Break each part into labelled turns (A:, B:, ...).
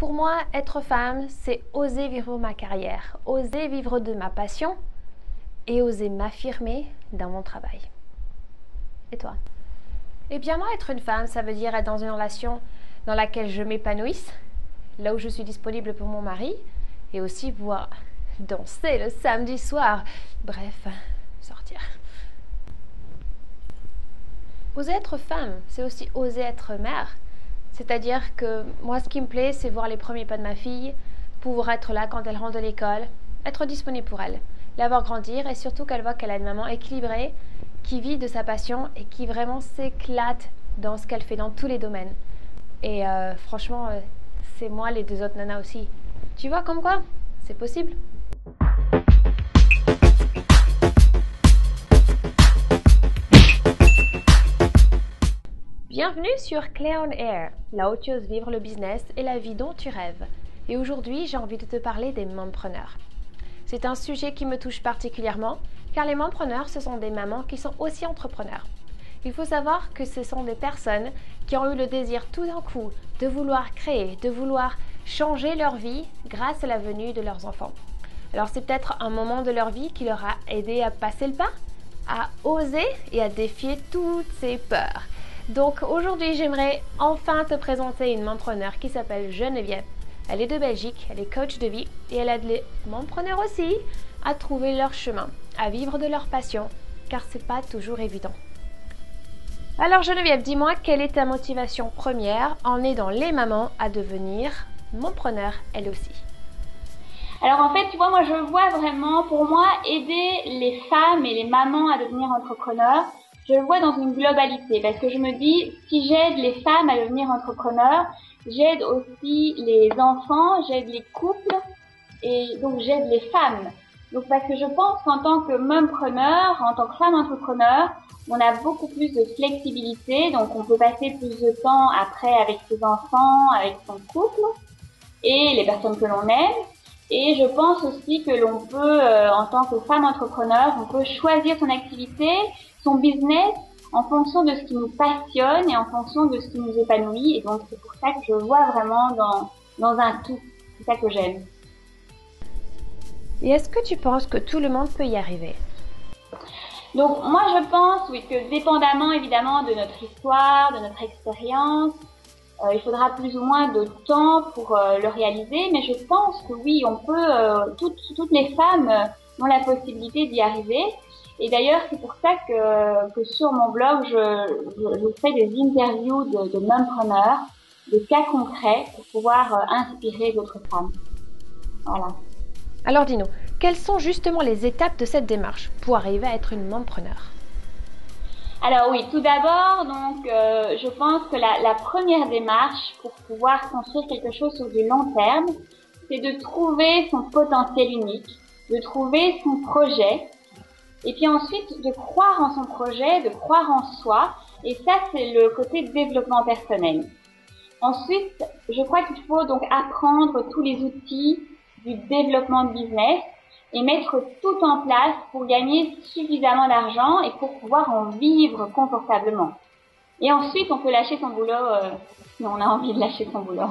A: Pour moi, être femme, c'est oser vivre ma carrière, oser vivre de ma passion et oser m'affirmer dans mon travail. Et toi? Eh bien moi, être une femme, ça veut dire être dans une relation dans laquelle je m'épanouisse, là où je suis disponible pour mon mari, et aussi pouvoir danser le samedi soir. Bref, sortir. Oser être femme, c'est aussi oser être mère. C'est-à-dire que moi, ce qui me plaît, c'est voir les premiers pas de ma fille, pouvoir être là quand elle rentre de l'école, être disponible pour elle, la voir grandir et surtout qu'elle voit qu'elle a une maman équilibrée, qui vit de sa passion et qui vraiment s'éclate dans ce qu'elle fait dans tous les domaines. Et franchement, c'est moi les deux autres nanas aussi. Tu vois comme quoi? C'est possible. Bienvenue sur Claire on Air, là où tu oses vivre le business et la vie dont tu rêves. Et aujourd'hui, j'ai envie de te parler des mompreneurs. C'est un sujet qui me touche particulièrement, car les mompreneurs, ce sont des mamans qui sont aussi entrepreneurs. Il faut savoir que ce sont des personnes qui ont eu le désir tout d'un coup de vouloir créer, de vouloir changer leur vie grâce à la venue de leurs enfants. Alors c'est peut-être un moment de leur vie qui leur a aidé à passer le pas, à oser et à défier toutes ces peurs. Donc aujourd'hui, j'aimerais enfin te présenter une mompreneur qui s'appelle Geneviève. Elle est de Belgique, elle est coach de vie et elle aide les mompreneurs aussi à trouver leur chemin, à vivre de leur passion, car c'est pas toujours évident. Alors Geneviève, dis-moi quelle est ta motivation première en aidant les mamans à devenir mompreneurs elles aussi?
B: Alors en fait, tu vois, moi je vois vraiment, pour moi, aider les femmes et les mamans à devenir entrepreneurs, je le vois dans une globalité, parce que je me dis, si j'aide les femmes à devenir entrepreneurs, j'aide aussi les enfants, j'aide les couples, et donc j'aide les femmes. Donc parce que je pense qu'en tant que mompreneur, en tant que femme entrepreneur, on a beaucoup plus de flexibilité, donc on peut passer plus de temps après avec ses enfants, avec son couple, et les personnes que l'on aime. Et je pense aussi que l'on peut, en tant que femme entrepreneur, on peut choisir son activité, son business, en fonction de ce qui nous passionne et en fonction de ce qui nous épanouit. Et donc, c'est pour ça que je vois vraiment dans un tout. C'est ça que j'aime.
A: Et est-ce que tu penses que tout le monde peut y arriver?
B: Donc, moi, je pense, oui, que dépendamment, évidemment, de notre histoire, de notre expérience, il faudra plus ou moins de temps pour le réaliser, mais je pense que oui, on peut, toutes les femmes ont la possibilité d'y arriver. Et d'ailleurs, c'est pour ça que sur mon blog, je fais des interviews de mompreneurs, de cas concrets pour pouvoir inspirer d'autres femmes. Voilà.
A: Alors dis-nous, quelles sont justement les étapes de cette démarche pour arriver à être une mompreneur?
B: Alors oui, tout d'abord, donc, je pense que la première démarche pour pouvoir construire quelque chose sur du long terme, c'est de trouver son potentiel unique, de trouver son projet, et puis ensuite de croire en son projet, de croire en soi, et ça c'est le côté développement personnel. Ensuite, je crois qu'il faut donc apprendre tous les outils du développement de business, et mettre tout en place pour gagner suffisamment d'argent et pour pouvoir en vivre confortablement. Et ensuite, on peut lâcher son boulot si on a envie de lâcher son boulot.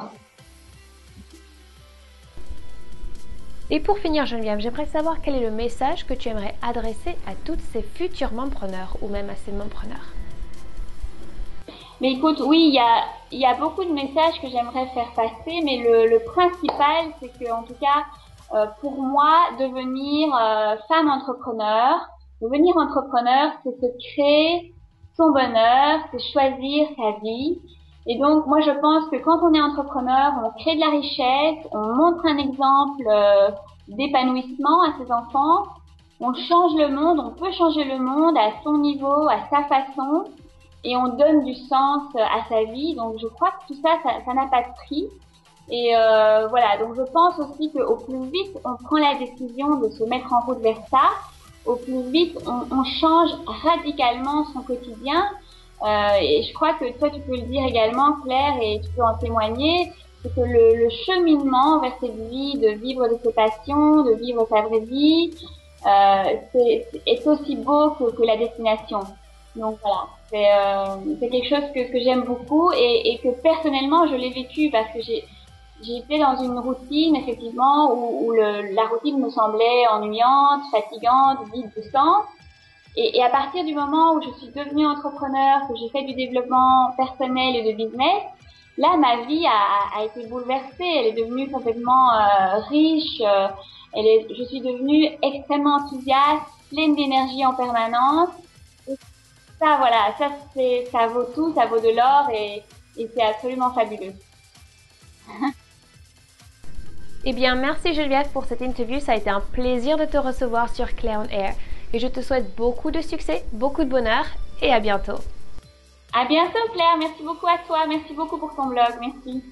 A: Et pour finir, Geneviève, j'aimerais savoir quel est le message que tu aimerais adresser à toutes ces futures mompreneurs ou même à ces mompreneurs.
B: Mais écoute, oui, il y a beaucoup de messages que j'aimerais faire passer, mais le principal, c'est que, en tout cas, pour moi, devenir femme entrepreneur, c'est se créer son bonheur, c'est choisir sa vie. Et donc, moi, je pense que quand on est entrepreneur, on crée de la richesse, on montre un exemple d'épanouissement à ses enfants, on change le monde, on peut changer le monde à son niveau, à sa façon, et on donne du sens à sa vie. Donc, je crois que tout ça, ça n'a pas de prix. Et voilà, donc je pense aussi qu'au plus vite on prend la décision de se mettre en route vers ça, au plus vite on change radicalement son quotidien. Et je crois que toi tu peux le dire également, Claire, et tu peux en témoigner, c'est que le cheminement vers cette vie, de vivre de ses passions, de vivre sa vraie vie, est aussi beau que la destination. Donc voilà, c'est quelque chose que j'aime beaucoup et que personnellement je l'ai vécu parce que j'étais dans une routine effectivement où la routine me semblait ennuyante, fatigante, vide de sens. Et à partir du moment où je suis devenue entrepreneur, que j'ai fait du développement personnel et de business, là ma vie a été bouleversée. Elle est devenue complètement riche. Je suis devenue extrêmement enthousiaste, pleine d'énergie en permanence. Et ça, voilà, ça vaut tout, ça vaut de l'or et c'est absolument fabuleux.
A: Eh bien, merci Geneviève pour cette interview. Ça a été un plaisir de te recevoir sur Claire on Air. Et je te souhaite beaucoup de succès, beaucoup de bonheur et à bientôt.
B: À bientôt Claire, merci beaucoup à toi, merci beaucoup pour ton blog, merci.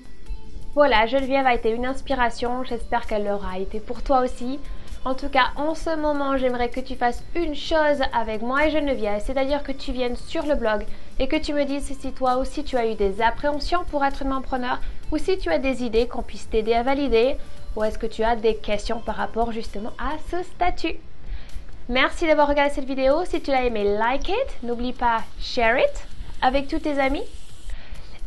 A: Voilà, Geneviève a été une inspiration, j'espère qu'elle l'aura été pour toi aussi. En tout cas, en ce moment, j'aimerais que tu fasses une chose avec moi et Geneviève, c'est-à-dire que tu viennes sur le blog et que tu me dises si toi aussi tu as eu des appréhensions pour être une mampreneur ou si tu as des idées qu'on puisse t'aider à valider ou est-ce que tu as des questions par rapport justement à ce statut. Merci d'avoir regardé cette vidéo. Si tu l'as aimé, like it. N'oublie pas, share it avec tous tes amis.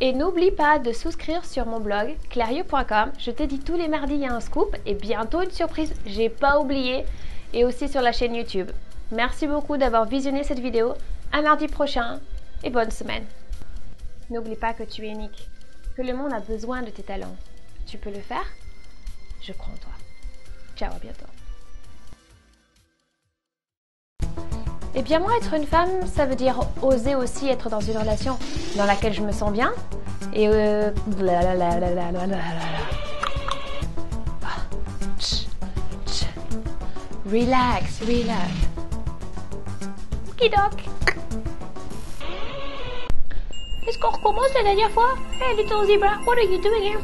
A: Et n'oublie pas de souscrire sur mon blog clairieux.com. Je te dis tous les mardis, il y a un scoop et bientôt une surprise, j'ai pas oublié. Et aussi sur la chaîne YouTube. Merci beaucoup d'avoir visionné cette vidéo. À mardi prochain et bonne semaine. N'oublie pas que tu es unique, que le monde a besoin de tes talents. Tu peux le faire? Je crois en toi. Ciao, à bientôt. Eh bien moi, être une femme, ça veut dire oser aussi être dans une relation dans laquelle je me sens bien. Et relax, relax. Okidoc. Est-ce qu'on recommence la dernière fois? Hey, little zebra, what are you doing here?